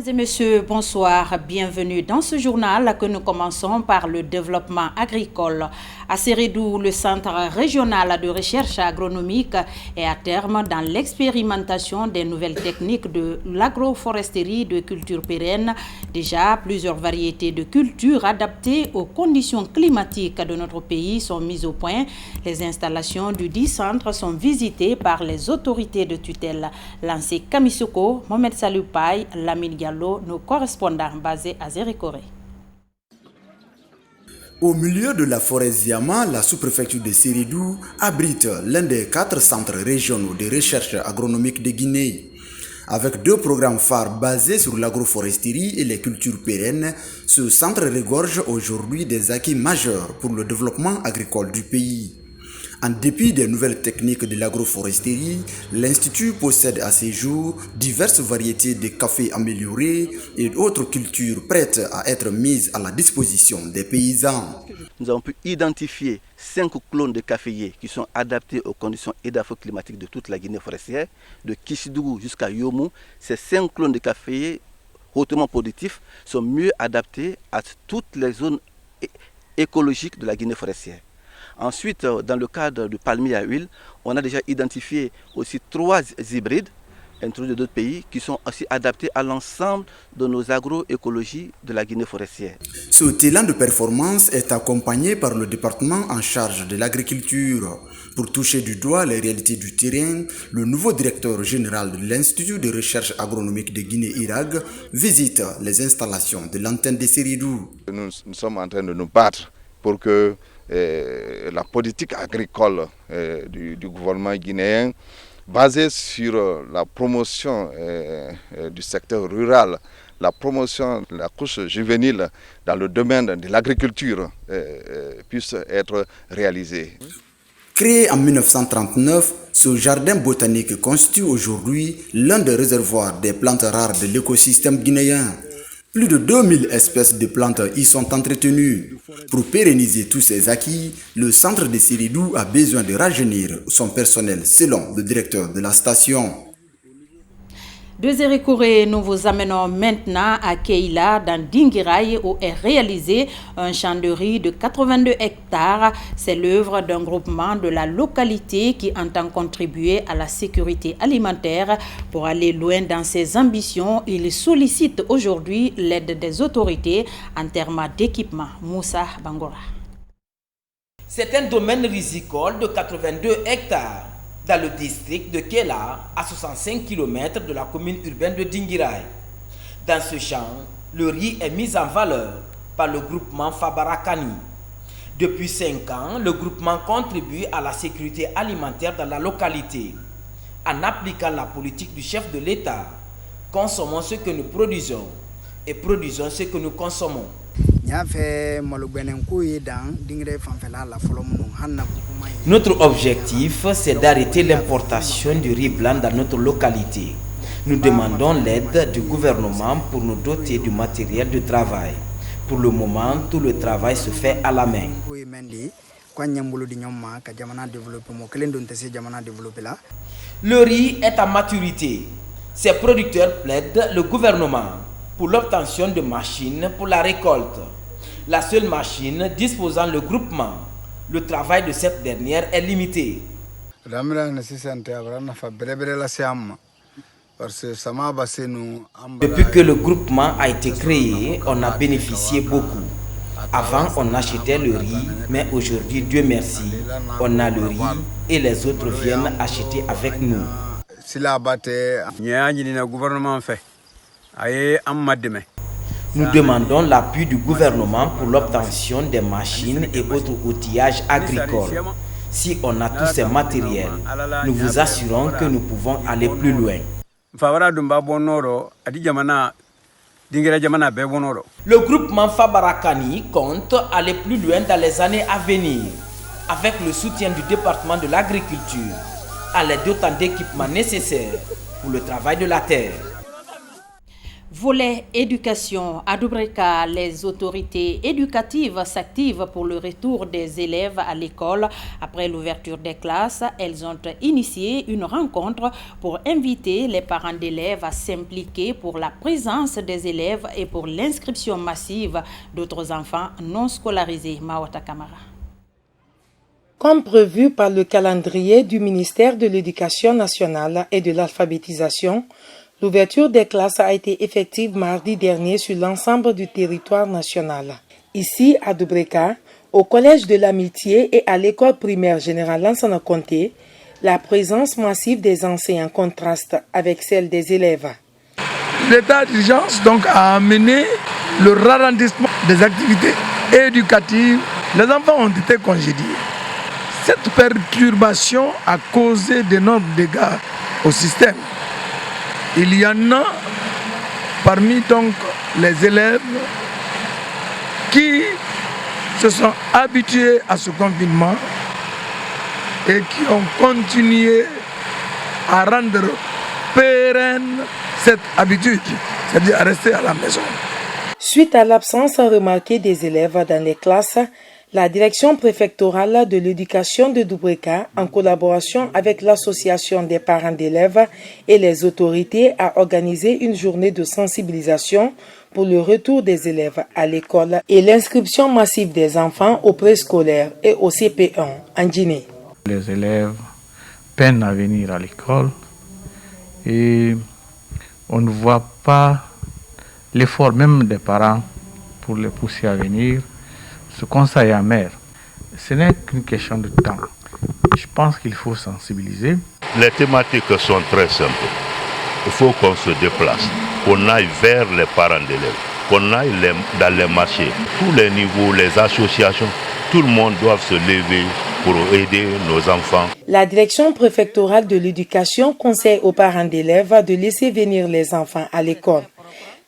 Mesdames et messieurs, bonsoir. Bienvenue dans ce journal que nous commençons par le développement agricole. À Sérédou, le centre régional de recherche agronomique est à terme dans l'expérimentation des nouvelles techniques de l'agroforesterie de culture pérenne. Déjà, plusieurs variétés de cultures adaptées aux conditions climatiques de notre pays sont mises au point. Les installations du dit centre sont visitées par les autorités de tutelle. Lancé Kamisoko, Mohamed Salou Paye, Lamine Diallo, nos correspondants basés à Zérékoré. Au milieu de la forêt Ziama, la sous-préfecture de Sérédou abrite l'un des 4 centres régionaux de recherche agronomique de Guinée. Avec 2 programmes phares basés sur l'agroforesterie et les cultures pérennes, ce centre regorge aujourd'hui des acquis majeurs pour le développement agricole du pays. En dépit des nouvelles techniques de l'agroforesterie, l'Institut possède à ce jour diverses variétés de café améliorés et d'autres cultures prêtes à être mises à la disposition des paysans. Nous avons pu identifier 5 clones de caféiers qui sont adaptés aux conditions édapho-climatiques de toute la Guinée forestière, de Kishidougou jusqu'à Yomu. Ces 5 clones de caféiers hautement productifs sont mieux adaptés à toutes les zones écologiques de la Guinée forestière. Ensuite, dans le cadre du palmier à huile, on a déjà identifié aussi 3 hybrides introduits d'autres pays qui sont aussi adaptés à l'ensemble de nos agroécologies de la Guinée forestière. Ce talent de performance est accompagné par le département en charge de l'agriculture. Pour toucher du doigt les réalités du terrain, le nouveau directeur général de l'Institut de recherche agronomique de Guinée-Irag visite les installations de l'antenne de Sérédou. Nous sommes en train de nous battre pour que la politique agricole du gouvernement guinéen, basée sur la promotion du secteur rural, la promotion de la couche juvénile dans le domaine de l'agriculture, puisse être réalisée. Créé en 1939, ce jardin botanique constitue aujourd'hui l'un des réservoirs des plantes rares de l'écosystème guinéen. Plus de 2000 espèces de plantes y sont entretenues. Pour pérenniser tous ces acquis, le centre de Sérédou a besoin de rajeunir son personnel, selon le directeur de la station. De Zérékoré, nous vous amenons maintenant à Keila, dans Dinguiraye, où est réalisé un champ de riz de 82 hectares. C'est l'œuvre d'un groupement de la localité qui entend contribuer à la sécurité alimentaire. Pour aller loin dans ses ambitions, il sollicite aujourd'hui l'aide des autorités en termes d'équipement. Moussa Bangora. C'est un domaine risicole de 82 hectares. Dans le district de Kela, à 65 km de la commune urbaine de Dinguiraye. Dans ce champ, le riz est mis en valeur par le groupement Fabarakani. Depuis 5 ans, le groupement contribue à la sécurité alimentaire dans la localité. En appliquant la politique du chef de l'État, consommons ce que nous produisons et produisons ce que nous consommons. Notre objectif, c'est d'arrêter l'importation du riz blanc dans notre localité. Nous demandons l'aide du gouvernement pour nous doter du matériel de travail. Pour le moment, tout le travail se fait à la main. Le riz est à maturité. Ses producteurs plaident le gouvernement pour l'obtention de machines pour la récolte. La seule machine disposant le groupement, le travail de cette dernière est limité. Depuis que le groupement a été créé, on a bénéficié beaucoup. Avant, on achetait le riz, mais aujourd'hui, Dieu merci, on a le riz et les autres viennent acheter avec nous. Nous demandons l'appui du gouvernement pour l'obtention des machines et autres outillages agricoles. Si on a tous ces matériels, nous vous assurons que nous pouvons aller plus loin. Le groupement Fabarakani compte aller plus loin dans les années à venir, avec le soutien du département de l'agriculture, à l'aide d'autant d'équipements nécessaires pour le travail de la terre. Volet éducation. À Dubreka, les autorités éducatives s'activent pour le retour des élèves à l'école. Après l'ouverture des classes, elles ont initié une rencontre pour inviter les parents d'élèves à s'impliquer pour la présence des élèves et pour l'inscription massive d'autres enfants non scolarisés. Mawata Kamara. Comme prévu par le calendrier du ministère de l'Éducation nationale et de l'alphabétisation, l'ouverture des classes a été effective mardi dernier sur l'ensemble du territoire national. Ici, à Dubreka, au Collège de l'Amitié et à l'école primaire générale Lansana Conté, la présence massive des enseignants contraste avec celle des élèves. L'état d'urgence donc a amené le ralentissement des activités éducatives. Les enfants ont été congédiés. Cette perturbation a causé d'énormes dégâts au système. Il y en a parmi donc les élèves qui se sont habitués à ce confinement et qui ont continué à rendre pérenne cette habitude, c'est-à-dire à rester à la maison. Suite à l'absence remarquée des élèves dans les classes, la direction préfectorale de l'éducation de Dubreka, en collaboration avec l'association des parents d'élèves et les autorités, a organisé une journée de sensibilisation pour le retour des élèves à l'école et l'inscription massive des enfants au préscolaire et au CP1 en Guinée. Les élèves peinent à venir à l'école et on ne voit pas l'effort même des parents pour les pousser à venir. Ce conseil est amer. Ce n'est qu'une question de temps. Je pense qu'il faut sensibiliser. Les thématiques sont très simples. Il faut qu'on se déplace, qu'on aille vers les parents d'élèves, qu'on aille dans les marchés. Tous les niveaux, les associations, tout le monde doit se lever pour aider nos enfants. La direction préfectorale de l'éducation conseille aux parents d'élèves de laisser venir les enfants à l'école,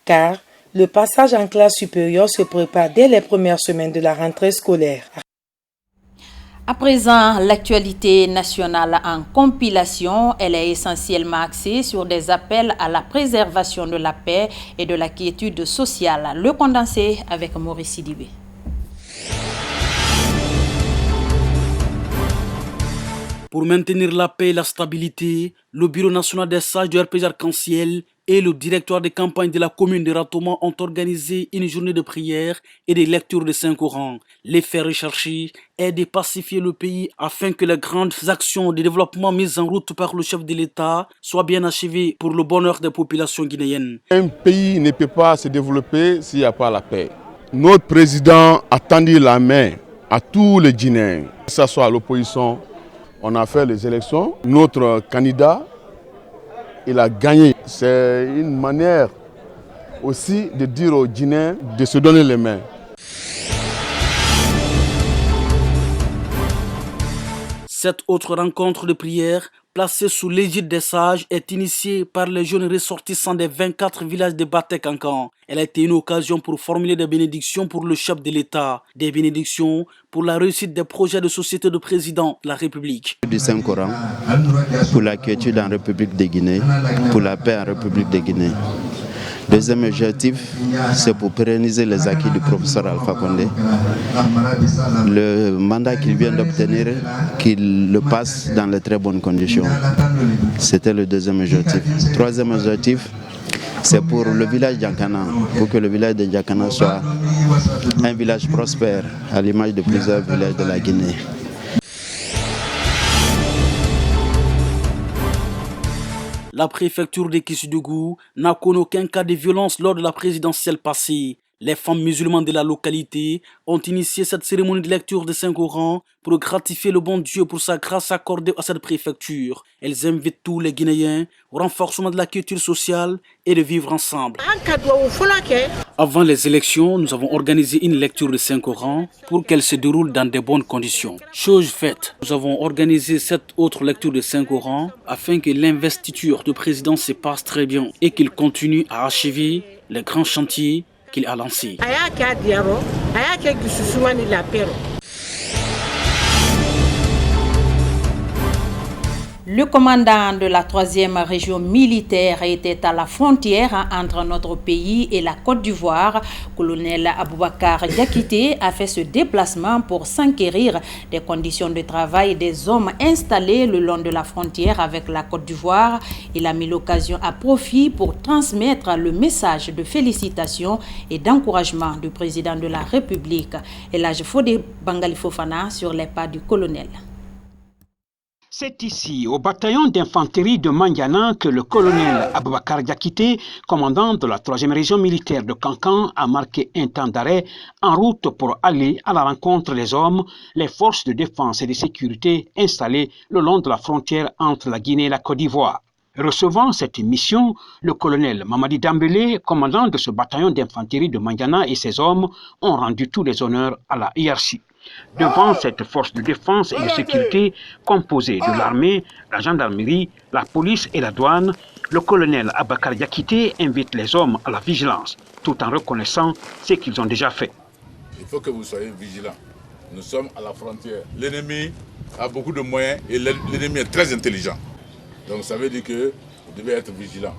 car le passage en classe supérieure se prépare dès les premières semaines de la rentrée scolaire. À présent, l'actualité nationale en compilation, elle est essentiellement axée sur des appels à la préservation de la paix et de la quiétude sociale. Le condensé avec Maurice Sidibé. Pour maintenir la paix et la stabilité, le Bureau national des sages du RPG Arc-en-Ciel et le directoire de campagne de la commune de Ratoma ont organisé une journée de prière et de lecture de Saint-Coran. L'effet recherché est de pacifier le pays afin que les grandes actions de développement mises en route par le chef de l'État soient bien achevées pour le bonheur des populations guinéennes. Un pays ne peut pas se développer s'il n'y a pas la paix. Notre président a tendu la main à tous les Guinéens, que ce soit à l'opposition. On a fait les élections. Notre candidat, il a gagné. C'est une manière aussi de dire aux Guinéens de se donner les mains. Cette autre rencontre de prière, placée sous l'égide des sages, est initiée par les jeunes ressortissants des 24 villages de Batek-Cancan. Elle a été une occasion pour formuler des bénédictions pour le chef de l'État, des bénédictions pour la réussite des projets de société de président de la République. Du Saint-Coran, pour la quiétude en République de Guinée, pour la paix en République de Guinée. Deuxième objectif, c'est pour pérenniser les acquis du professeur Alpha Condé. Le mandat qu'il vient d'obtenir, qu'il le passe dans de très bonnes conditions. C'était le deuxième objectif. Troisième objectif, c'est pour le village d'Ankana, pour que le village de Djakana soit un village prospère, à l'image de plusieurs villages de la Guinée. La préfecture de Kissoudjougou n'a connu aucun cas de violence lors de la présidentielle passée. Les femmes musulmanes de la localité ont initié cette cérémonie de lecture de Saint-Coran pour gratifier le bon Dieu pour sa grâce accordée à cette préfecture. Elles invitent tous les Guinéens au renforcement de la culture sociale et de vivre ensemble. Avant les élections, nous avons organisé une lecture de Saint-Coran pour qu'elle se déroule dans de bonnes conditions. Chose faite, nous avons organisé cette autre lecture de Saint-Coran afin que l'investiture du président se passe très bien et qu'il continue à achever les grands chantiers qu'il a lancé. Le commandant de la 3e région militaire était à la frontière entre notre pays et la Côte d'Ivoire. Colonel Aboubakar Diakité a fait ce déplacement pour s'enquérir des conditions de travail des hommes installés le long de la frontière avec la Côte d'Ivoire. Il a mis l'occasion à profit pour transmettre le message de félicitations et d'encouragement du président de la République. Et là, je Fodé Bangali Fofana sur les pas du colonel. C'est ici, au bataillon d'infanterie de Mandiana, que le colonel Aboubakar Diakité, commandant de la 3e région militaire de Kankan, a marqué un temps d'arrêt en route pour aller à la rencontre des hommes, les forces de défense et de sécurité installées le long de la frontière entre la Guinée et la Côte d'Ivoire. Recevant cette mission, le colonel Mamadi Dambélé, commandant de ce bataillon d'infanterie de Mandiana et ses hommes, ont rendu tous les honneurs à la hiérarchie. Devant cette force de défense et de sécurité composée de l'armée, la gendarmerie, la police et la douane, le colonel Aboubakar Diakité invite les hommes à la vigilance, tout en reconnaissant ce qu'ils ont déjà fait. Il faut que vous soyez vigilants. Nous sommes à la frontière. L'ennemi a beaucoup de moyens et l'ennemi est très intelligent. Donc ça veut dire que vous devez être vigilant.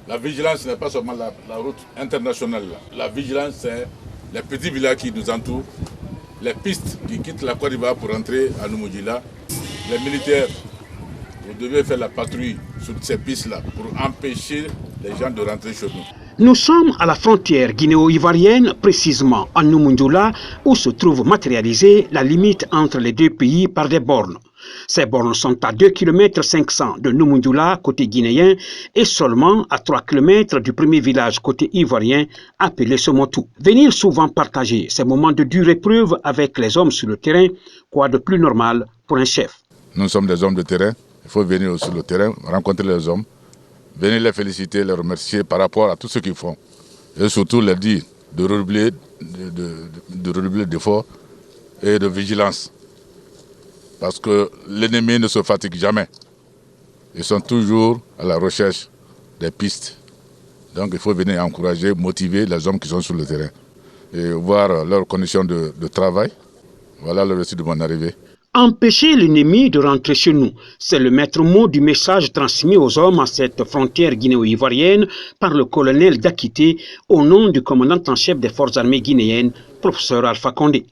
La vigilance, ce n'est pas seulement la route internationale. La vigilance, c'est les petits villages qui nous entourent, les pistes qui quittent la Côte d'Ivoire pour entrer à Noumoudjila. Les militaires, vous devez faire la patrouille sur ces pistes-là pour empêcher les gens de rentrer chez nous. Nous sommes à la frontière guinéo-ivoirienne, précisément à Noumoudjila, où se trouve matérialisée la limite entre les deux pays par des bornes. Ces bornes sont à 2,5 km de Noumoudjila, côté guinéen, et seulement à 3 km du premier village côté ivoirien, appelé Somotou. Venir souvent partager ces moments de dure épreuve avec les hommes sur le terrain, quoi de plus normal pour un chef. Nous sommes des hommes de terrain, il faut venir sur le terrain, rencontrer les hommes, venir les féliciter, les remercier par rapport à tout ce qu'ils font. Et surtout leur dire de redoubler d'efforts et de vigilance. Parce que l'ennemi ne se fatigue jamais. Ils sont toujours à la recherche des pistes. Donc il faut venir encourager, motiver les hommes qui sont sur le terrain. Et voir leurs conditions de travail. Voilà le récit de mon arrivée. Empêcher l'ennemi de rentrer chez nous, c'est le maître mot du message transmis aux hommes à cette frontière guinéo-ivoirienne par le colonel Diakité au nom du commandant en chef des forces armées guinéennes, professeur Alpha Condé.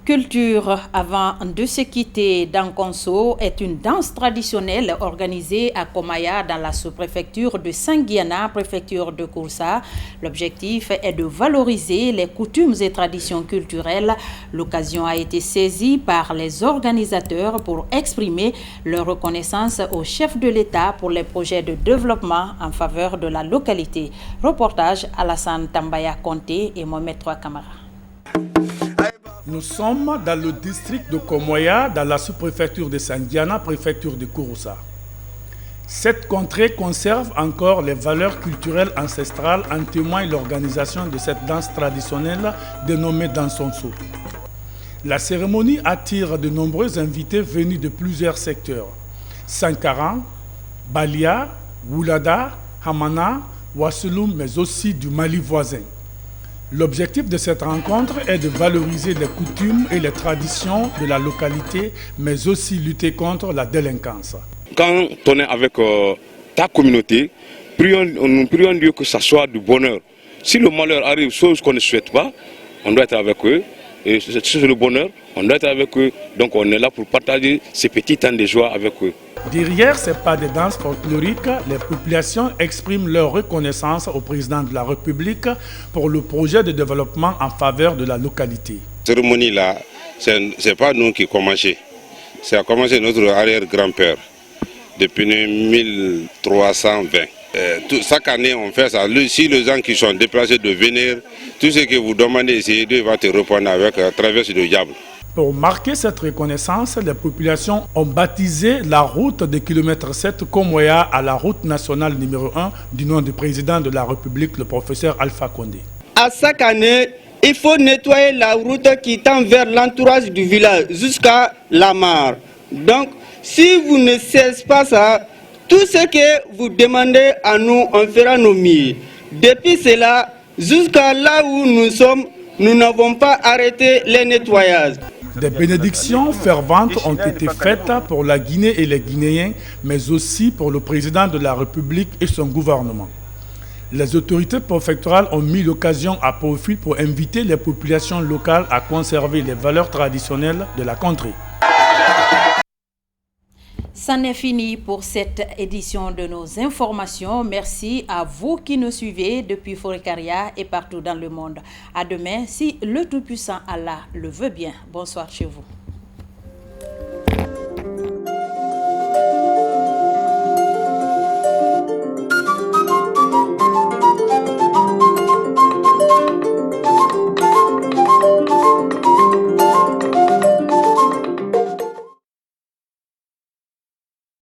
Culture avant de se quitter d'Ankonso est une danse traditionnelle organisée à Komaya dans la sous-préfecture de Sanguiana, préfecture de Koussa. L'objectif est de valoriser les coutumes et traditions culturelles. L'occasion a été saisie par les organisateurs pour exprimer leur reconnaissance au chef de l'État pour les projets de développement en faveur de la localité. Reportage Alassane Tambaya Conté et Mohamed Trois Camara. Nous sommes dans le district de Komoya, dans la sous-préfecture de Sandiana, préfecture de Kouroussa. Cette contrée conserve encore les valeurs culturelles ancestrales, en témoigne l'organisation de cette danse traditionnelle dénommée Dansonso. La cérémonie attire de nombreux invités venus de plusieurs secteurs. Sankaran, Balia, Woulada, Hamana, Wassulum, mais aussi du Mali voisin. L'objectif de cette rencontre est de valoriser les coutumes et les traditions de la localité, mais aussi lutter contre la délinquance. Quand on est avec ta communauté, nous prions Dieu que ça soit du bonheur. Si le malheur arrive, chose qu'on ne souhaite pas, on doit être avec eux. Et si c'est le bonheur, on doit être avec eux. Donc on est là pour partager ces petits temps de joie avec eux. Derrière ces pas de danse folklorique, les populations expriment leur reconnaissance au président de la République pour le projet de développement en faveur de la localité. Cette cérémonie-là, ce n'est pas nous qui commençons. Ça a commencé notre arrière-grand-père depuis 1320. Chaque année, on fait ça. Si les gens qui sont déplacés de venir, tout ce que vous demandez ici, Dieu va te répondre avec la traversée du diable. Pour marquer cette reconnaissance, les populations ont baptisé la route de km 7 Komoya à la route nationale numéro 1 du nom du président de la République, le professeur Alpha Condé. À chaque année, il faut nettoyer la route qui tend vers l'entourage du village jusqu'à la mare. Donc, si vous ne cessez pas ça, tout ce que vous demandez à nous, on fera nos mieux. Depuis cela, jusqu'à là où nous sommes, nous n'avons pas arrêté les nettoyages. Des bénédictions ferventes ont été faites pour la Guinée et les Guinéens, mais aussi pour le président de la République et son gouvernement. Les autorités préfectorales ont mis l'occasion à profit pour inviter les populations locales à conserver les valeurs traditionnelles de la contrée. C'en est fini pour cette édition de nos informations. Merci à vous qui nous suivez depuis Forêt-Caria et partout dans le monde. À demain, si le Tout-Puissant Allah le veut bien. Bonsoir chez vous.